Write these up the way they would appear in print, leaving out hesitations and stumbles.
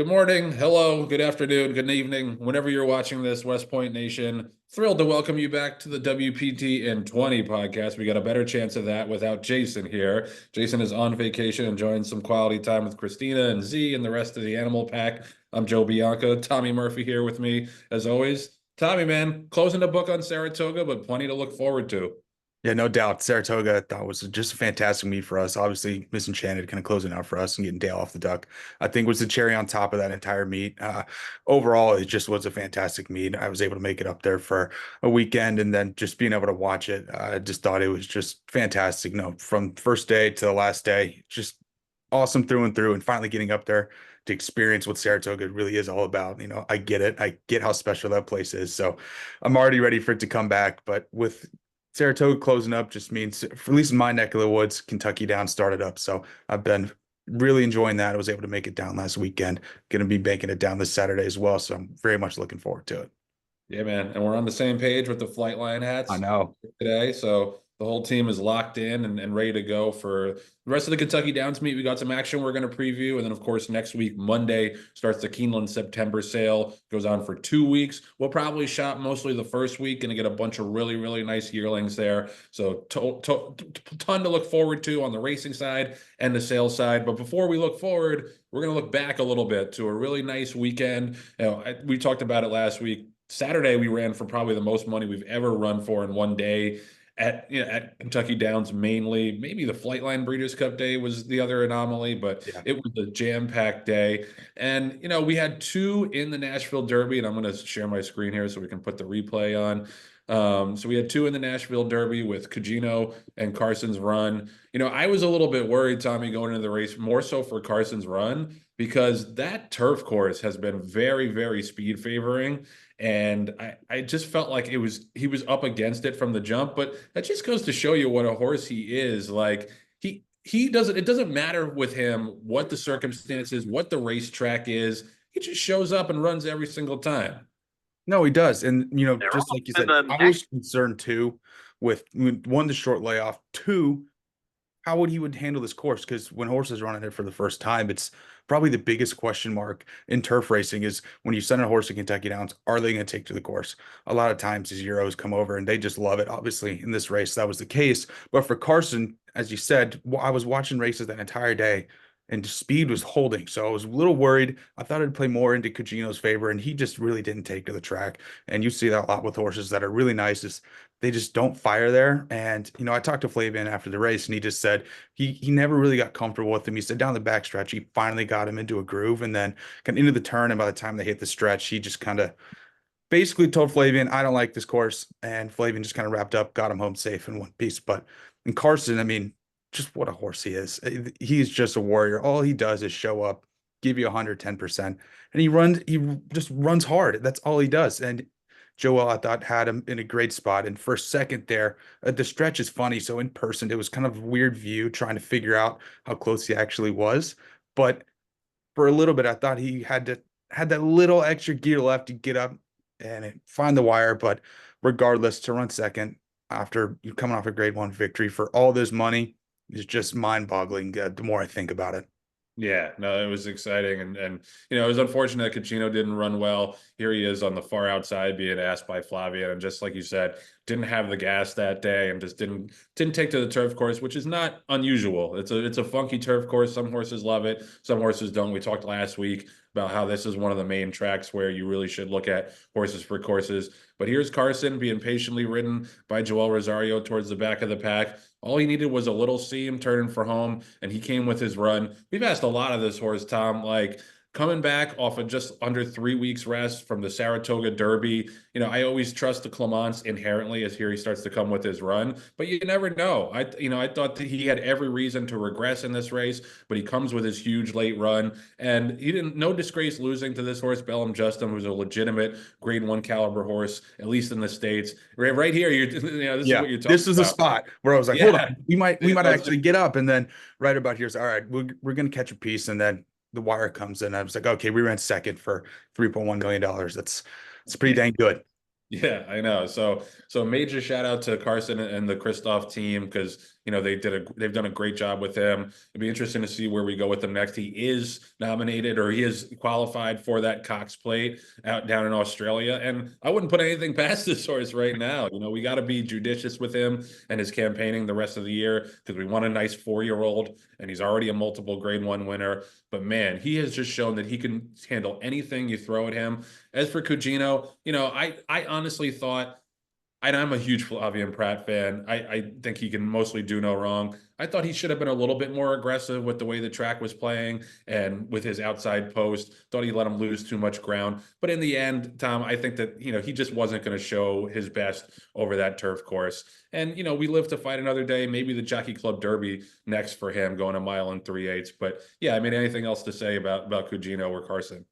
Good morning, hello, good afternoon, good evening, whenever you're watching this, West Point Nation. Thrilled to welcome you back to the WPT in 20 podcast. We got a better chance of that without Jason here. Jason is on vacation, enjoying some quality time with Christina and Z and the rest of the animal pack. I'm Joe Bianca, Tommy Murphy here with me, as always. Tommy, man, closing the book on Saratoga, but plenty to look forward to. Yeah, no doubt. Saratoga, I thought was just a fantastic meet for us. Obviously, Miss Enchanted kind of closing out for us and getting Dale off the duck. I think was the cherry on top of that entire meet. Overall, it just was a fantastic meet. I was able to make it up there for a weekend and then just being able to watch it. I just thought it was just fantastic. From first day to the last day, just awesome through and through. And finally getting up there to experience what Saratoga really is all about. I get it. I get how special that place is. So I'm already ready for it to come back. But with Saratoga closing up just means, for at least in my neck of the woods, Kentucky Down started up. So I've been really enjoying that. I was able to make it down last weekend. Going to be making it down this Saturday as well. So I'm very much looking forward to it. Yeah, man. And we're on the same page with the flight line I hats know. today. So the whole team is locked in and ready to go for the rest of the Kentucky Downs meet. We got some action we're going to preview. And then, of course, next week, Monday, starts the Keeneland September sale. Goes on for 2 weeks. We'll probably shop mostly the first week and get a bunch of really, really nice yearlings there. So ton to look forward to on the racing side and the sales side. But before we look forward, we're going to look back a little bit to a really nice weekend. We talked about it last week. Saturday, we ran for probably the most money we've ever run for in one day at Kentucky Downs mainly. Maybe the Flightline Breeders' Cup day was the other anomaly, but Yeah. it was a jam-packed day. And, we had two in the Nashville Derby, and I'm going to share my screen here so we can put the replay on. So we had two in the Nashville Derby with Cugino and Carson's run. I was a little bit worried, Tommy, going into the race, more so for Carson's run, because that turf course has been very, very speed favoring. And I just felt like he was up against it from the jump, but that just goes to show you what a horse he is. Like he doesn't, it doesn't matter with him what the circumstances, what the racetrack is. He just shows up and runs every single time. No, he does. And, They're just all like you in said, the I neck. was concerned too with one, the short layoff, two, how would he would handle this course? Because when horses are running it for the first time, it's probably the biggest question mark in turf racing is when you send a horse to Kentucky Downs, are they going to take to the course? A lot of times these Euros come over and they just love it. Obviously, in this race, that was the case. But for Carson, as you said, I was watching races that entire day and speed was holding. So I was a little worried. I thought I'd play more into Cugino's favor, and he just really didn't take to the track. And you see that a lot with horses that are really nice. Is they just don't fire there. And I talked to Flavian after the race, and he just said he never really got comfortable with him. He said down the backstretch, he finally got him into a groove, and then kind of into the turn. And by the time they hit the stretch, he just kind of basically told Flavian, "I don't like this course," and Flavian just kind of wrapped up, got him home safe in one piece. But in Carson, I mean, just what a horse he is. He's just a warrior. All he does is show up, give you 110%, and he just runs hard. That's all he does. And Joel, I thought, had him in a great spot. And for a second there, the stretch is funny. So in person, it was kind of a weird view trying to figure out how close he actually was. But for a little bit, I thought he had that little extra gear left to get up and find the wire. But regardless, to run second after you coming off a grade one victory for all this money is just mind-boggling. The more I think about it. Yeah, no, it was exciting, and it was unfortunate that Cugino didn't run well. Here he is on the far outside being asked by Flavia, and just like you said, didn't have the gas that day, and just didn't take to the turf course, which is not unusual. It's a funky turf course. Some horses love it, some horses don't. We talked last week about how this is one of the main tracks where you really should look at horses for courses. But here's Carson being patiently ridden by Joel Rosario towards the back of the pack. All he needed was a little seam turning for home, and he came with his run. We've asked a lot of this horse, Tom, like coming back off of just under 3 weeks rest from the Saratoga Derby. I always trust the Clements inherently as here he starts to come with his run, but you never know. I thought that he had every reason to regress in this race, but he comes with his huge late run, and he didn't, no disgrace losing to this horse, Bellum Justin, who's a legitimate grade one caliber horse, at least in the States. Right here, this is Yeah, what you're talking this is a about. spot where I was like, hold Yeah. on, we might actually get up, and then right about here's all right, we're gonna catch a piece, and then the wire comes in. I was like, okay, we ran second for $3.1 million. That's pretty dang good. Yeah, I know. So major shout out to Carson and the Kristoff team because they've done a great job with him. It'd be interesting to see where we go with him next. He is nominated or he is qualified for that Cox Plate out down in Australia, and I wouldn't put anything past this horse right now. We got to be judicious with him and his campaigning the rest of the year because we want a nice 4-year-old, and he's already a multiple Grade 1 winner. But man, he has just shown that he can handle anything you throw at him. As for Cugino, I honestly thought, and I'm a huge Flavian Pratt fan. I think he can mostly do no wrong. I thought he should have been a little bit more aggressive with the way the track was playing and with his outside post. Thought he let him lose too much ground. But in the end, Tom, I think that, he just wasn't going to show his best over that turf course. And, we live to fight another day. Maybe the Jockey Club Derby next for him going a mile and 3/8. But yeah, I mean, anything else to say about Cugino or Carson?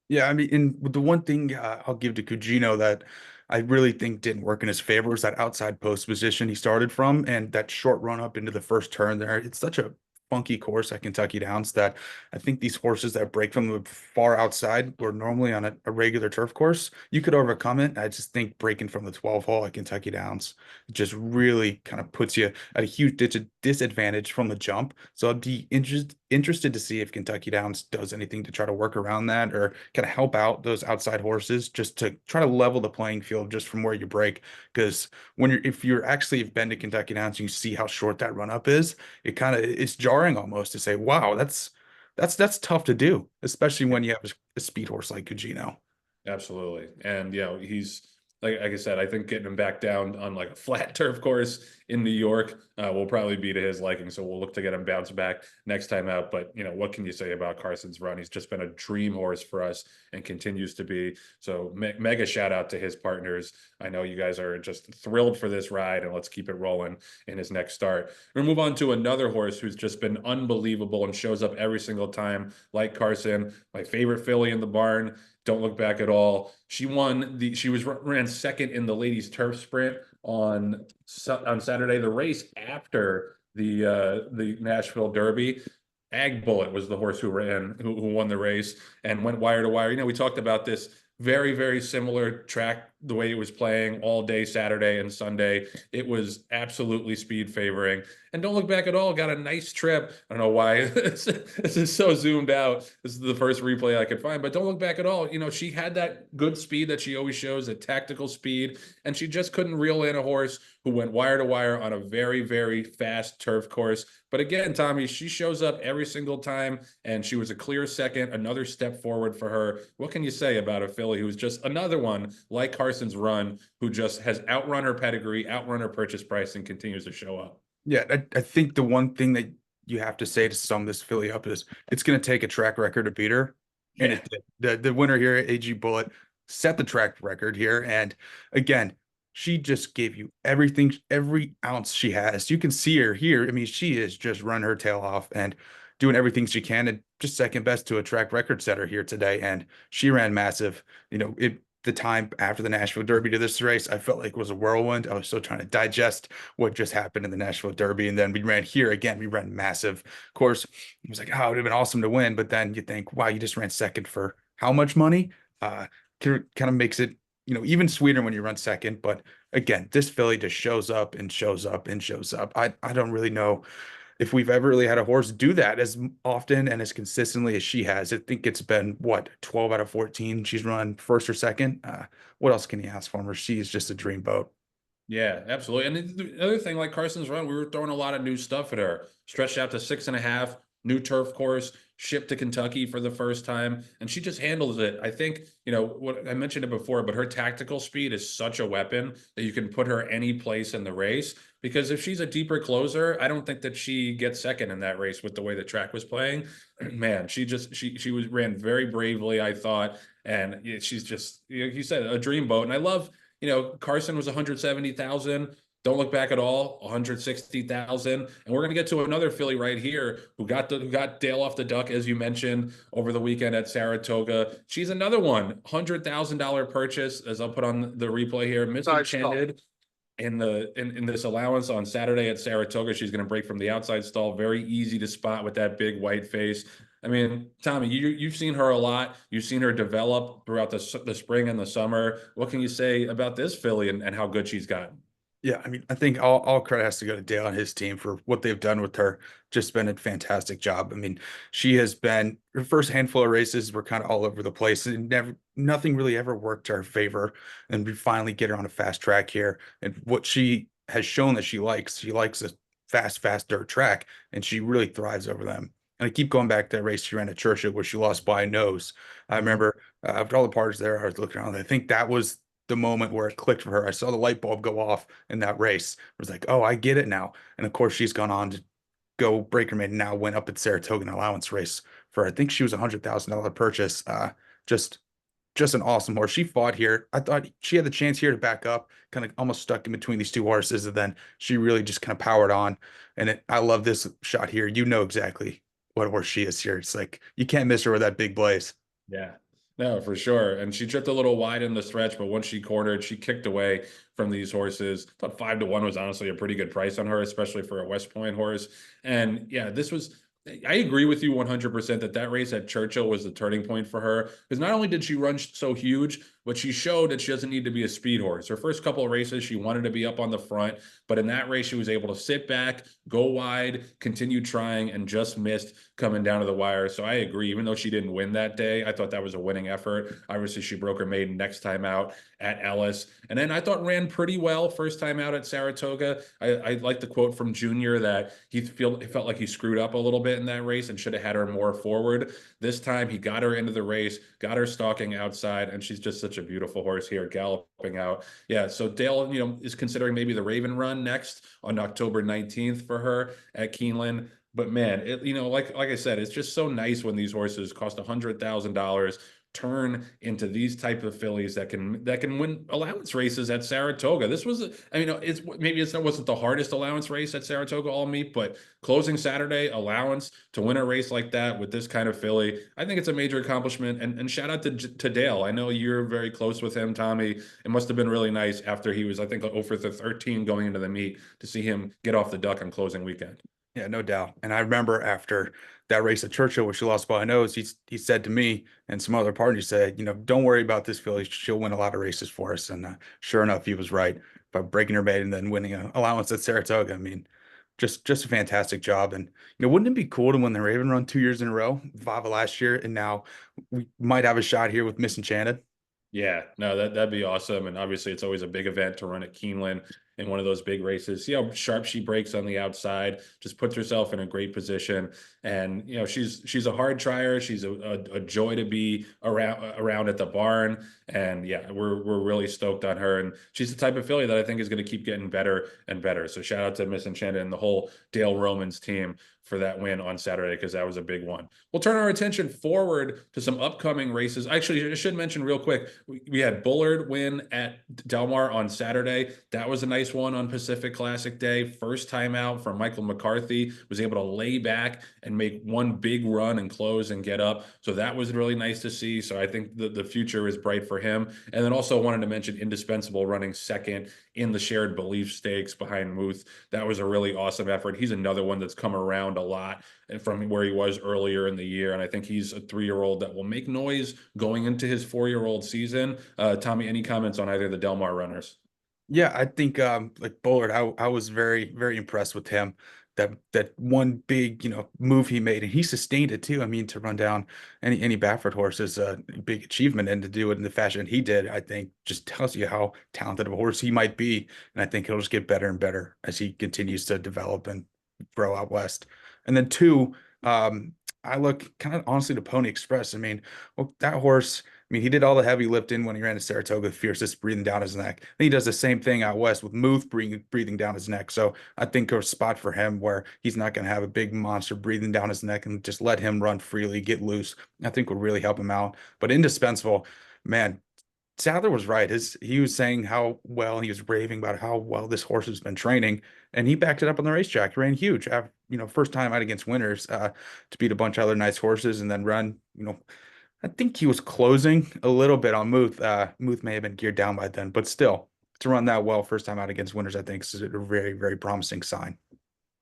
Yeah, I mean, and the one thing I'll give to Cugino that I really think didn't work in his favor was that outside post position he started from and that short run up into the first turn there. It's such a funky course at Kentucky Downs that I think these horses that break from the far outside were normally on a regular turf course. You could overcome it. I just think breaking from the 12 hole at Kentucky Downs just really kind of puts you at a huge disadvantage from the jump. So I'd be interested to see if Kentucky Downs does anything to try to work around that or kind of help out those outside horses just to try to level the playing field just from where you break. Because if you're actually have been to Kentucky Downs and you see how short that run up is, it's jarring almost to say, wow, that's tough to do, especially when you have a speed horse like Cugino. Absolutely. And he's like I said, I think getting him back down on like a flat turf course in New York will probably be to his liking. So we'll look to get him bounced back next time out. But what can you say about Carson's run? He's just been a dream horse for us and continues to be. So mega shout out to his partners. I know you guys are just thrilled for this ride, and let's keep it rolling in his next start. We'll move on to another horse who's just been unbelievable and shows up every single time, like Carson, my favorite filly in the barn. Don't Look Back at All. She ran second in the ladies turf sprint on Saturday, the race after the Nashville Derby. Ag Bullet was the horse who won the race and went wire to wire. We talked about this very, very similar track, the way it was playing all day Saturday and Sunday. It was absolutely speed favoring. And Don't Look Back at All got a nice trip. I don't know why this is so zoomed out. This is the first replay I could find, but Don't Look Back at All. She had that good speed that she always shows, a tactical speed, and she just couldn't reel in a horse who went wire to wire on a very, very fast turf course. But again, Tommy, she shows up every single time, and she was a clear second, another step forward for her. What can you say about a filly who's just another one like Carson's run, who just has outrun her pedigree, outrun her purchase price, and continues to show up? Yeah, I think the one thing that you have to say to sum this filly up is it's going to take a track record to beat her. And Yeah. the winner here, AG Bullet, set the track record here. And again, she just gave you everything, every ounce she has. You can see her here. I mean, she is just run her tail off and doing everything she can and just second best to a track record setter here today. And she ran massive. The time after the Nashville Derby to this race, I felt like it was a whirlwind. I was still trying to digest what just happened in the Nashville Derby. And then we ran here again. We ran massive. Of course, it was like, oh, it would have been awesome to win. But then you think, wow, you just ran second for how much money? Kind of makes it, even sweeter when you run second. But again, this filly just shows up and shows up and shows up. I don't really know if we've ever really had a horse do that as often and as consistently as she has. I think it's been what, 12 out of 14 she's run first or second. What else can you ask from her? She is just a dreamboat. Yeah, absolutely. And the other thing, like Carson's run, we were throwing a lot of new stuff at her. Stretched out to 6.5, new turf course, shipped to Kentucky for the first time, and she just handles it. I think, what I mentioned it before, but her tactical speed is such a weapon that you can put her any place in the race. Because if she's a deeper closer, I don't think that she gets second in that race with the way the track was playing. Man, she ran very bravely, I thought, and she's just, like you said, a dreamboat. And I love. Carson was 170,000. Don't Look Back at All, 160,000. And we're going to get to another filly right here who got Dale off the duck, as you mentioned, over the weekend at Saratoga. She's another one, $100,000 purchase, as I'll put on the replay here. Miss Enchanted in this allowance on Saturday at Saratoga. She's going to break from the outside stall. Very easy to spot with that big white face. I mean, Tommy, you've seen her a lot. You've seen her develop throughout the spring and the summer. What can you say about this filly and how good she's gotten? Yeah, I mean, I think all credit has to go to Dale and his team for what they've done with her. Just been a fantastic job. I mean, she has been her first handful of races were kind of all over the place, and never nothing really ever worked to her favor. And we finally get her on a fast track here. And what she has shown that she likes a fast dirt track, and she really thrives over them. And I keep going back to that race she ran at Churchill where she lost by a nose. I Mhm. remember after all the parts there, I was looking around. I think that was the moment where it clicked for her. I saw the light bulb go off in that race. I was like, oh, I get it now. And of course, she's gone on to go Breaker Maiden now, went up at Saratoga an allowance race for, I think she was $100,000 purchase. Just just an awesome horse. She fought here. I thought she had the chance here to back up, kind of almost stuck in between these two horses, and then she really just kind of powered on. I love this shot here. You know exactly what horse she is here. It's like you can't miss her with that big blaze. Yeah, no, for sure. And she tripped a little wide in the stretch, but once she cornered, she kicked away from these horses. I thought 5-1 was honestly a pretty good price on her, especially for a West Point horse. And yeah, this was. I agree with you 100% that that race at Churchill was the turning point for her because not only did she run so huge, but she showed that she doesn't need to be a speed horse. Her first couple of races, she wanted to be up on the front, but in that race, she was able to sit back, go wide, continue trying, and just missed coming down to the wire. So I agree. Even though she didn't win that day, I thought that was a winning effort. Obviously, she broke her maiden next time out at Ellis. And then I thought ran pretty well first time out at Saratoga. I like the quote from Junior that he felt like he screwed up a little bit in that race and should have had her more forward. This time he got her into the race, got her stalking outside, and she's just such a beautiful horse here, galloping out. Yeah, so Dale, is considering maybe the Raven Run next on October 19th for her at Keeneland. But man, like I said, it's just so nice when these horses cost $100,000 turn into these type of fillies that can win allowance races at Saratoga. This was, I mean, it wasn't the hardest allowance race at Saratoga all meet, but closing Saturday allowance to win a race like that with this kind of filly, I think it's a major accomplishment. And shout out to Dale. I know you're very close with him, Tommy. It must have been really nice after he was, I think, over the 13 going into the meet to see him get off the duck on closing weekend. Yeah, no doubt. And I remember after that race at Churchill where she lost by a nose, he said to me and some other partners, said, don't worry about this filly. She'll win a lot of races for us. And sure enough, he was right by breaking her maiden and then winning an allowance at Saratoga. I mean, just a fantastic job. And wouldn't it be cool to win the Raven Run 2 years in a row, Vava last year, and now we might have a shot here with Miss Enchanted? Yeah, no, that'd be awesome. And obviously, it's always a big event to run at Keeneland in one of those big races. See how sharp she breaks on the outside, just puts herself in a great position. And she's a hard trier. She's a joy to be around at the barn. And yeah, we're really stoked on her. And she's the type of filly that I think is going to keep getting better and better. So shout out to Miss Enchanted and the whole Dale Romans team for that win on Saturday because that was a big one. We'll turn our attention forward to some upcoming races. Actually, I should mention real quick, we had Bullard win at Del Mar on Saturday. That was a nice one on Pacific Classic Day. First time out from Michael McCarthy, was able to lay back and make one big run and close and get up. So that was really nice to see. So I think the future is bright for him. And then also wanted to mention Indispensable running second in the Shared Belief Stakes behind Muth. That was a really awesome effort. He's another one that's come around a lot from where he was earlier in the year. And I think he's a 3-year-old that will make noise going into his 4-year-old season. Tommy, any comments on either of the Del Mar runners? Yeah, I think like Bullard, I was very, very impressed with him. That one big, move he made, and he sustained it too. I mean, to run down any Baffert horse is a big achievement, and to do it in the fashion he did, I think just tells you how talented of a horse he might be. And I think he'll just get better and better as he continues to develop and grow out west. And then two, I look kind of honestly to Pony Express. I mean, well, that horse. I mean, he did all the heavy lifting when he ran to Saratoga, fiercest breathing down his neck. And he does the same thing out west with Muth breathing down his neck. So I think a spot for him where he's not going to have a big monster breathing down his neck and just let him run freely, get loose, I think would really help him out. But Indispensable, man, Sadler was right. He was saying how well he was raving about how well this horse has been training, and he backed it up on the racetrack. Ran huge, first time out against winners to beat a bunch of other nice horses, and then run. I think he was closing a little bit on Muth. Muth may have been geared down by then, but still, to run that well first time out against winners, I think is a very, very promising sign.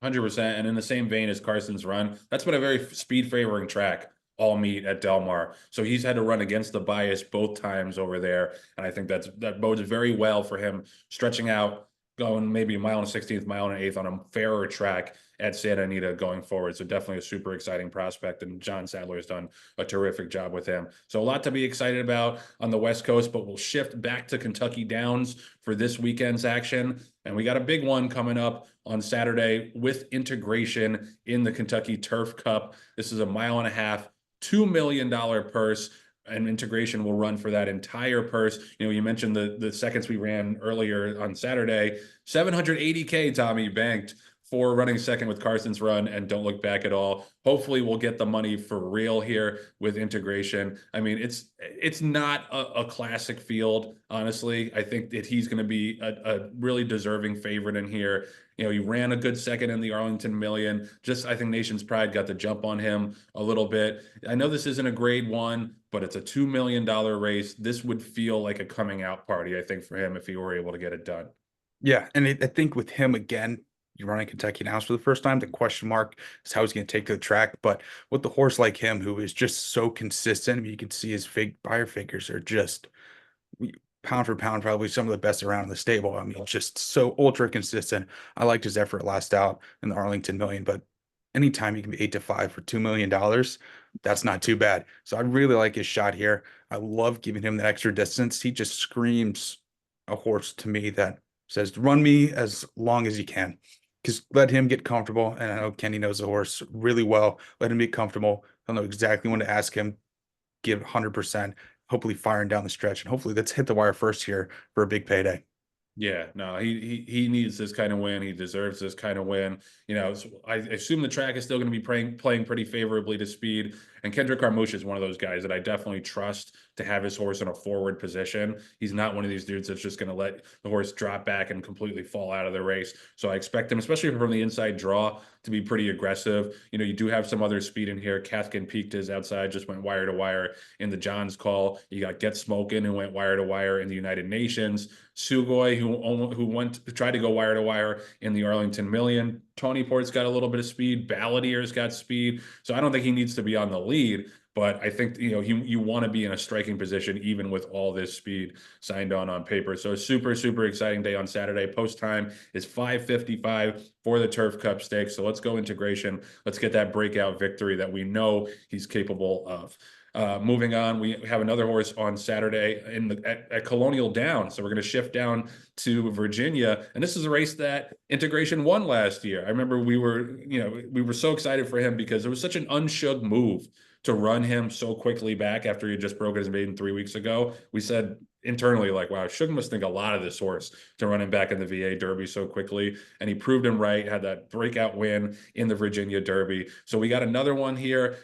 100%. And in the same vein as Carson's run, that's been a very speed favoring track all meet at Del Mar. So he's had to run against the bias both times over there. And I think that bodes very well for him stretching out, going maybe a mile and 16th, mile and an eighth on a fairer track at Santa Anita going forward. So definitely a super exciting prospect. And John Sadler has done a terrific job with him. So a lot to be excited about on the West Coast, but we'll shift back to Kentucky Downs for this weekend's action. And we got a big one coming up on Saturday with integration in the Kentucky Turf Cup. This is a mile and a half, $2 million purse, and integration will run for that entire purse. You know, you mentioned the seconds we ran earlier on Saturday, 780K Tommy banked for running second with Carson's run, and Don't Look Back at All. Hopefully we'll get the money for real here with integration. I mean, it's not a classic field, honestly. I think that he's going to be a really deserving favorite in here. You know, he ran a good second in the Arlington Million. Just, I think Nation's Pride got the jump on him a little bit. I know this isn't a grade one, but it's a $2 million race. This would feel like a coming out party, I think, for him if he were able to get it done. Yeah, and I think with him again, you're running Kentucky Downs for the first time. The question mark is how he's going to take to the track. But with the horse like him, who is just so consistent, I mean, you can see his buyer figures are just pound for pound, probably some of the best around in the stable. I mean, just so ultra consistent. I liked his effort last out in the Arlington Million, but anytime you can be 8-5 for $2 million, that's not too bad. So I really like his shot here. I love giving him the extra distance. He just screams a horse to me that says, run me as long as you can. Just let him get comfortable. And I know Kenny knows the horse really well. Let him be comfortable. He'll know exactly when to ask him, give 100%, hopefully firing down the stretch. And hopefully let's hit the wire first here for a big payday. Yeah, no, he needs this kind of win. He deserves this kind of win. You know, so I assume the track is still going to be playing pretty favorably to speed. And Kendrick Carmouche is one of those guys that I definitely trust to have his horse in a forward position. He's not one of these dudes that's just going to let the horse drop back and completely fall out of the race. So I expect him, especially from the inside draw, to be pretty aggressive. You know, you do have some other speed in here. Cathkin peaked his outside, just went wire to wire in the Johns call. You got Get Smokin', who went wire to wire in the United Nations. Sugoi, who tried to go wire to wire in the Arlington Million. Tony Port's got a little bit of speed. Balladier's got speed. So I don't think he needs to be on the lead, but I think, you know, you want to be in a striking position even with all this speed signed on paper. So a super, super exciting day on Saturday. Post time is 5:55 for the Turf Cup Stakes. So let's go integration. Let's get that breakout victory that we know he's capable of. Moving on, we have another horse on Saturday at Colonial Downs. So we're going to shift down to Virginia. And this is a race that integration won last year. I remember we were so excited for him because it was such an unshug move to run him so quickly back after he just broke his maiden 3 weeks ago. We said internally, like, wow, Shug must think a lot of this horse to run him back in the VA Derby so quickly. And he proved him right, had that breakout win in the Virginia Derby. So we got another one here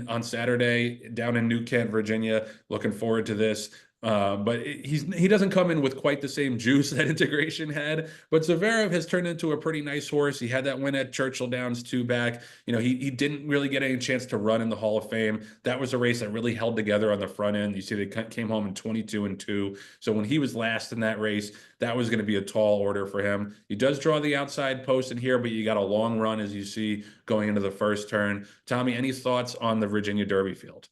on Saturday down in New Kent, Virginia. Looking forward to this. But he doesn't come in with quite the same juice that integration had. But Zverev has turned into a pretty nice horse. He had that win at Churchill Downs 2 back. You know, he didn't really get any chance to run in the Hall of Fame. That was a race that really held together on the front end. You see, they came home in 22-2. So when he was last in that race, that was going to be a tall order for him. He does draw the outside post in here, but you got a long run, as you see, going into the first turn. Tommy, any thoughts on the Virginia Derby field?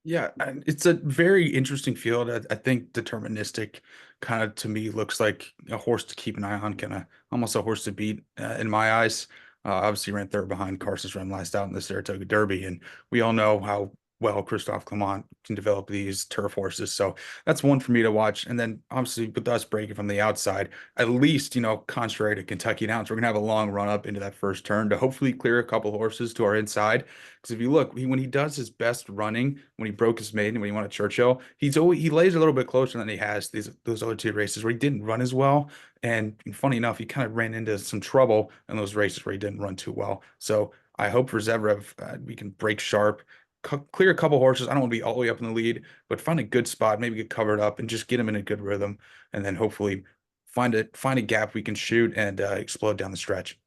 Yeah, and it's a very interesting field. I think deterministic kind of to me looks like a horse to keep an eye on, kind of almost a horse to beat in my eyes. Obviously ran third behind Carson's run last out in the Saratoga Derby, and we all know how well Christophe Clement can develop these turf horses. So that's one for me to watch. And then obviously with us breaking from the outside, at least, you know, contrary to Kentucky Downs, we're gonna have a long run up into that first turn to hopefully clear a couple horses to our inside. Because if you look, when he does his best running, when he broke his maiden, when he won at Churchill, he lays a little bit closer than he has those other two races where he didn't run as well. And funny enough, he kind of ran into some trouble in those races where he didn't run too well. So I hope for Zverev, we can break sharp, clear a couple horses. I don't want to be all the way up in the lead, but find a good spot, maybe get covered up and just get him in a good rhythm. And then hopefully find a gap we can shoot and explode down the stretch.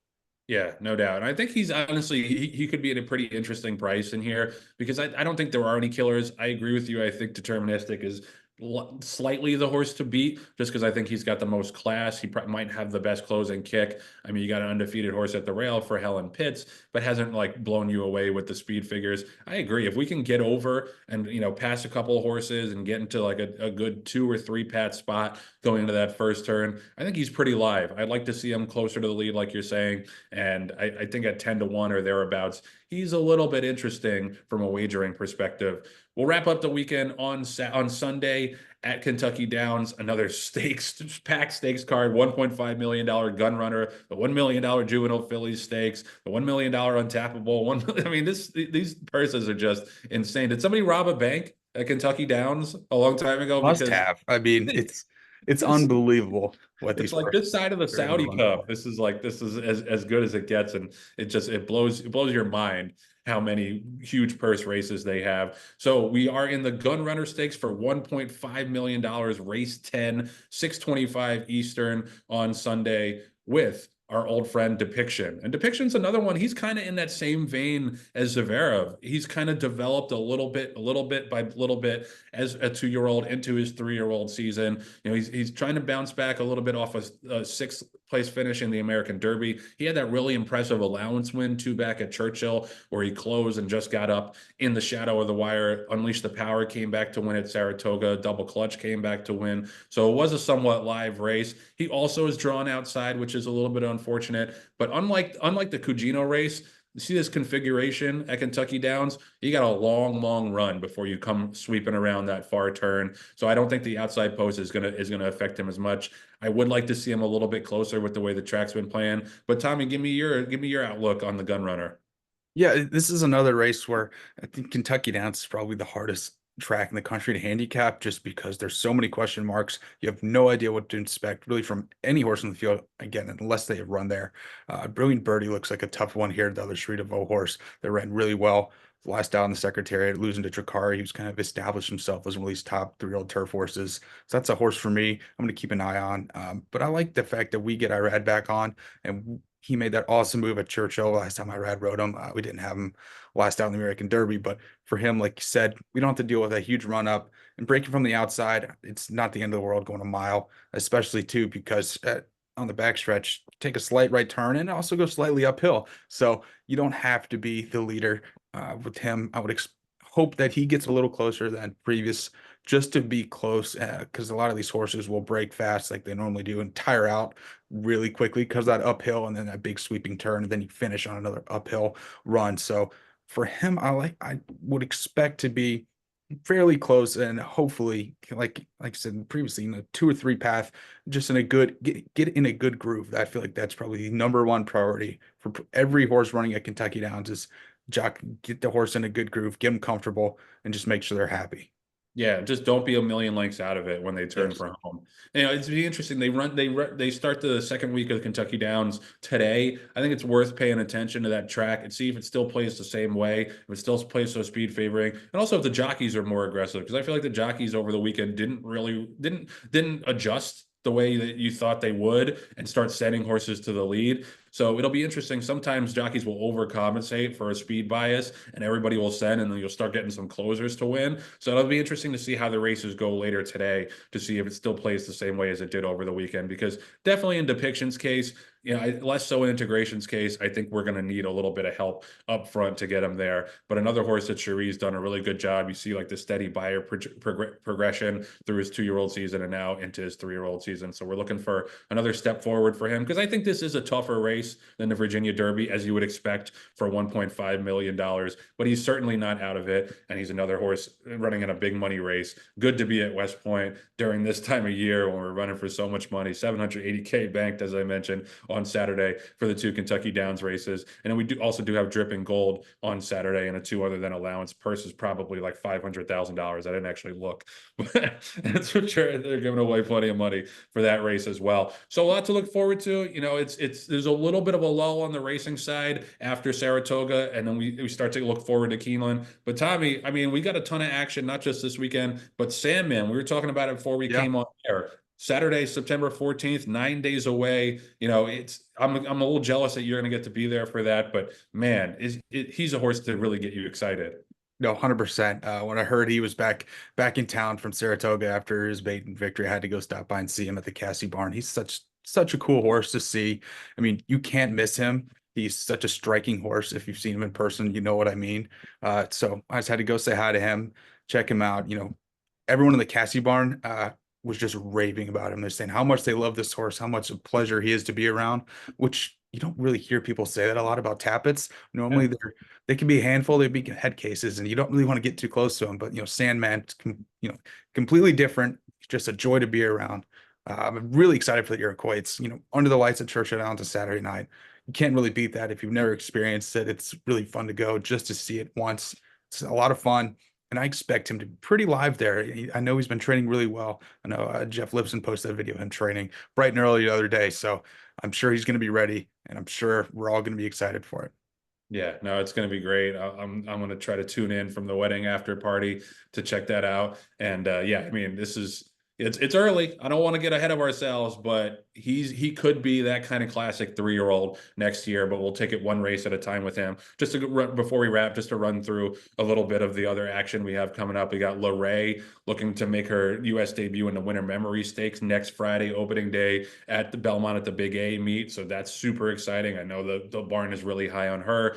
Yeah, no doubt. And I think he's honestly, he could be at a pretty interesting price in here because I don't think there are any killers. I agree with you. I think deterministic is slightly the horse to beat, just because I think he's got the most class. He might have the best closing kick. I mean, you got an undefeated horse at the rail for Helen Pitts, but hasn't like blown you away with the speed figures. I agree. If we can get over and pass a couple of horses and get into like a good 2 or 3 pat spot going into that first turn, I think he's pretty live. I'd like to see him closer to the lead, like you're saying, and I think at 10-1 or thereabouts, he's a little bit interesting from a wagering perspective. We'll wrap up the weekend on Sunday at Kentucky Downs. Another packed stakes card, $1.5 million gun runner, the $1 million juvenile fillies stakes, the $1 million untappable one. I mean, these purses are just insane. Did somebody rob a bank at Kentucky Downs a long time ago? Must Because have. I mean, it's this unbelievable what it's these like this side of the are able to Saudi run Cup. for. This is as good as it gets, and it blows your mind how many huge purse races they have. So we are in the gun runner stakes for $1.5 million, race 10, 6:25 Eastern on Sunday with our old friend Depiction. And Depiction's another one. He's kind of in that same vein as Zverev. He's kind of developed a little bit by little bit as a 2-year-old into his 3-year-old season. He's trying to bounce back a little bit off a sixth place finish in the American Derby. He had that really impressive allowance win 2 back at Churchill, where he closed and just got up in the shadow of the wire. Unleashed the Power came back to win at Saratoga. Double Clutch came back to win. So it was a somewhat live race. He also is drawn outside, which is a little bit unfortunate. But unlike the Cugino race, you see this configuration at Kentucky Downs, you got a long run before you come sweeping around that far turn. So I don't think the outside post is gonna affect him as much. I would like to see him a little bit closer with the way the track's been playing. But Tommy, give me your outlook on the gun runner. Yeah, this is another race where I think Kentucky Downs is probably the hardest track in the country to handicap just because there's so many question marks. You have no idea what to expect really from any horse in the field, again, unless they have run there. Brilliant Birdie looks like a tough one here. The other Street of O horse that ran really well last out in the Secretariat, losing to Tricari. He was kind of established himself as one of these top 3-year-old turf horses. So that's a horse for me. I'm going to keep an eye on. But I like the fact that we get Irad back on, and he made that awesome move at Churchill last time Irad rode him. We didn't have him last out in the American Derby, but for him, like you said, we don't have to deal with a huge run up and breaking from the outside. It's not the end of the world going a mile, especially too because on the backstretch, take a slight right turn and also go slightly uphill. So you don't have to be the leader with him. I would hope that he gets a little closer than previous just to be close because a lot of these horses will break fast like they normally do and tire out really quickly because that uphill and then that big sweeping turn and then you finish on another uphill run. So for him, I would expect to be fairly close and hopefully like I said previously in a 2 or 3 path, just in a good get in a good groove. I feel like that's probably the number one priority for every horse running at Kentucky Downs is jock get the horse in a good groove, get them comfortable, and just make sure they're happy. Yeah, just don't be a million lengths out of it when they turn Yes. for home. It's be interesting. They start the second week of the Kentucky Downs today. I think it's worth paying attention to that track and see if it still plays the same way, if it still plays so speed favoring, and also if the jockeys are more aggressive. Because I feel like the jockeys over the weekend didn't adjust the way that you thought they would and start sending horses to the lead. So it'll be interesting. Sometimes jockeys will overcompensate for a speed bias and everybody will send, and then you'll start getting some closers to win. So it'll be interesting to see how the races go later today to see if it still plays the same way as it did over the weekend. Because definitely in Depiction's case, less so in Integration's case, I think we're going to need a little bit of help up front to get him there. But another horse that Cherie's done a really good job. You see like the steady buyer progression through his 2-year-old season and now into his 3-year-old season. So we're looking for another step forward for him because I think this is a tougher race than the Virginia Derby, as you would expect for $1.5 million. But he's certainly not out of it. And he's another horse running in a big money race. Good to be at West Point during this time of year when we're running for so much money. 780K banked, as I mentioned, on Saturday for the 2 Kentucky Downs races. And then we also do have Dripping Gold on Saturday, and a 2 other than allowance purse is probably like $500,000. I didn't actually look, but that's for sure. They're giving away plenty of money for that race as well. So a lot to look forward to. There's a little bit of a lull on the racing side after Saratoga, and then we start to look forward to Keeneland. But Tommy, I mean, we got a ton of action, not just this weekend, but Sandman. We were talking about it before we Yeah. came on air. Saturday, September 14th, 9 days away. I'm a little jealous that you're going to get to be there for that, but man, he's a horse to really get you excited. No, 100%. When I heard he was back in town from Saratoga after his maiden victory, I had to go stop by and see him at the Cassie barn. He's such a cool horse to see. I mean, you can't miss him. He's such a striking horse. If you've seen him in person, you know what I mean. So I just had to go say hi to him, check him out. Everyone in the Cassie barn was just raving about him. They're saying how much they love this horse, how much a pleasure he is to be around, which you don't really hear people say that a lot about Tappets. Yeah. Normally they can be a handful, they be head cases, and you don't really want to get too close to them. But Sandman, completely different. Just a joy to be around. I'm really excited for the Iroquois. It's under the lights at Churchill Downs on Saturday night. You can't really beat that if you've never experienced it. It's really fun to go just to see it once. It's a lot of fun. And I expect him to be pretty live there. I know he's been training really well. I know Jeff Lipson posted a video of him training bright and early the other day. So I'm sure he's going to be ready, and I'm sure we're all going to be excited for it. Yeah, no, it's going to be great. I'm going to try to tune in from the wedding after party to check that out. And yeah, I mean, it's early. I don't want to get ahead of ourselves, but he could be that kind of classic 3-year-old next year. But we'll take it one race at a time with him. Just to run before we wrap, just to run through a little bit of the other action we have coming up. We got Lorray looking to make her U.S. debut in the Winter Memory Stakes next Friday, opening day at the Belmont at the Big A meet. So that's super exciting. I know the barn is really high on her.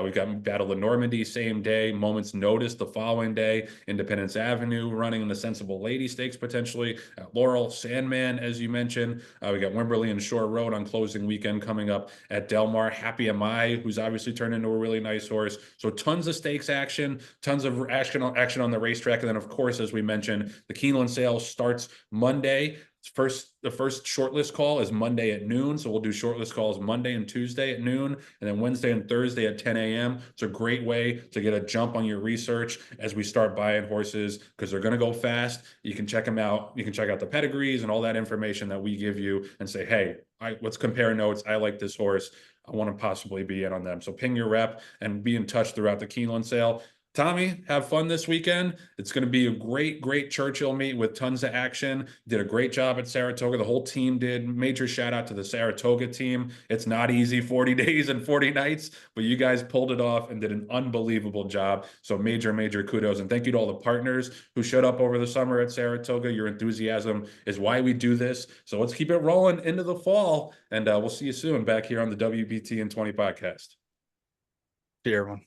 We've got Battle of Normandy same day, Moments Notice the following day, Independence Avenue running in the Sensible Lady Stakes potentially, Laurel, Sandman, as you mentioned. We got Wimberley and Shore Road on closing weekend coming up at Del Mar. Happy Am I, who's obviously turned into a really nice horse. So tons of stakes action, tons of action on the racetrack. And then, of course, as we mentioned, the Keeneland sale starts Monday. The first shortlist call is Monday at noon. So we'll do shortlist calls Monday and Tuesday at noon, and then Wednesday and Thursday at 10 a.m. It's a great way to get a jump on your research as we start buying horses, because they're going to go fast. You can check them out. You can check out the pedigrees and all that information that we give you and say, hey, let's compare notes. I like this horse. I want to possibly be in on them. So ping your rep and be in touch throughout the Keeneland sale. Tommy, have fun this weekend. It's going to be a great Churchill meet with tons of action. Did a great job at Saratoga. The whole team did. Major shout out to the Saratoga team. It's not easy, 40 days and 40 nights, but you guys pulled it off and did an unbelievable job. So major kudos. And thank you to all the partners who showed up over the summer at Saratoga. Your enthusiasm is why we do this. So let's keep it rolling into the fall. And we'll see you soon back here on the WPT and 20 podcast. See you, everyone.